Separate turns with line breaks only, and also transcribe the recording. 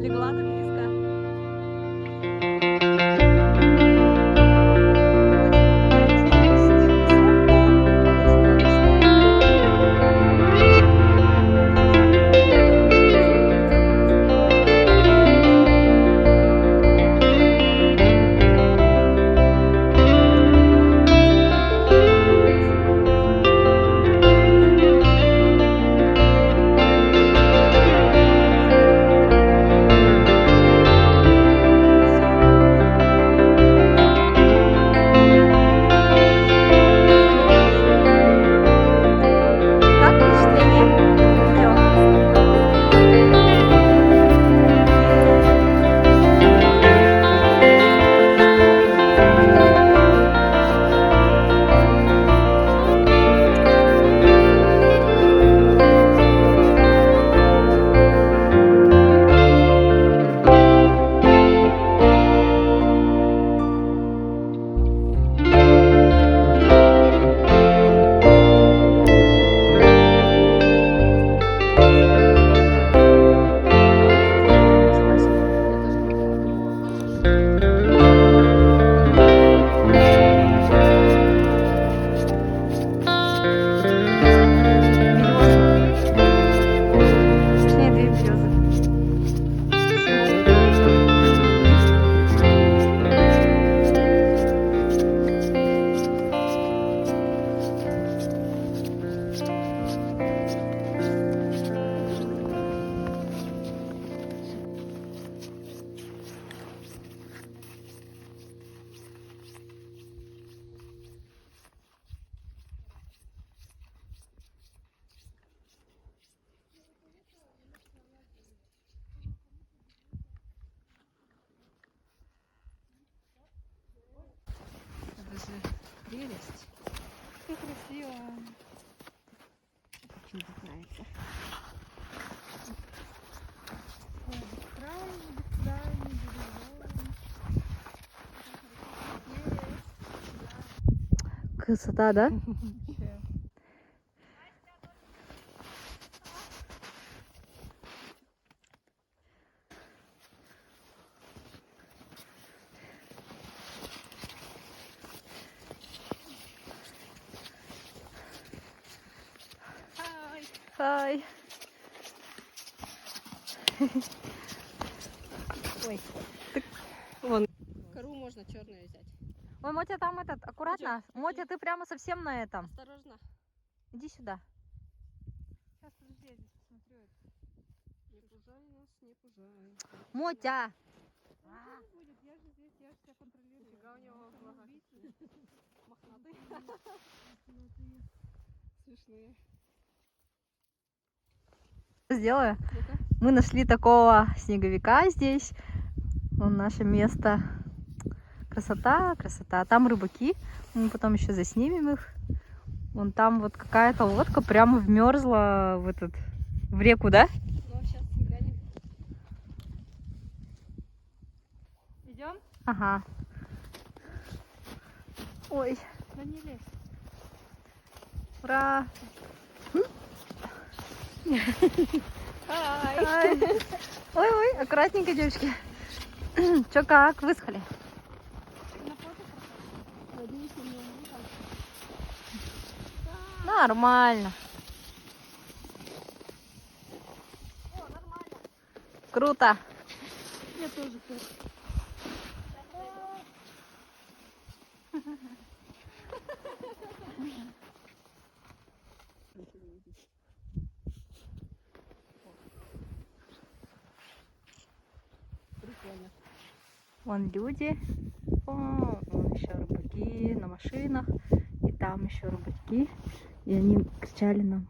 легла так близко.
Это же прелесть.
Как красиво.
Очень нравится.
Красота, да? Хай.
Ой.
Так, вон.
Кору можно черную взять.
Ой, Мотя, там этот, аккуратно.
Идём.
Мотя, ты прямо совсем на этом.
Осторожно.
Иди сюда.
Сейчас, подожди, я здесь посмотрю это. Не пужай нас, не пужай.
Мотя!
Не будет, я же здесь, я же тебя контролирую. Нифига у него глаза. Мохнатые. Смешные.
Сделаю.
Ну-ка.
Мы нашли такого снеговика здесь. Вон наше место. Красота, красота. Там рыбаки. Мы потом еще заснимем их. Вон там вот какая-то лодка прямо вмерзла в реку, да?
Ну, сейчас глянем. Идем?
Ага. Ой,
Да не лезь.
ура!
Ай.
Ой, аккуратненько, девочки. Чё как, высохли?
На фото надеюсь, у меня не там.
Нормально.
О, нормально.
Круто.
Я тоже тоже. Прикольно.
Вон люди. О, вон еще рыбаки на машинах. И там еще рыбаки. И они кричали нам: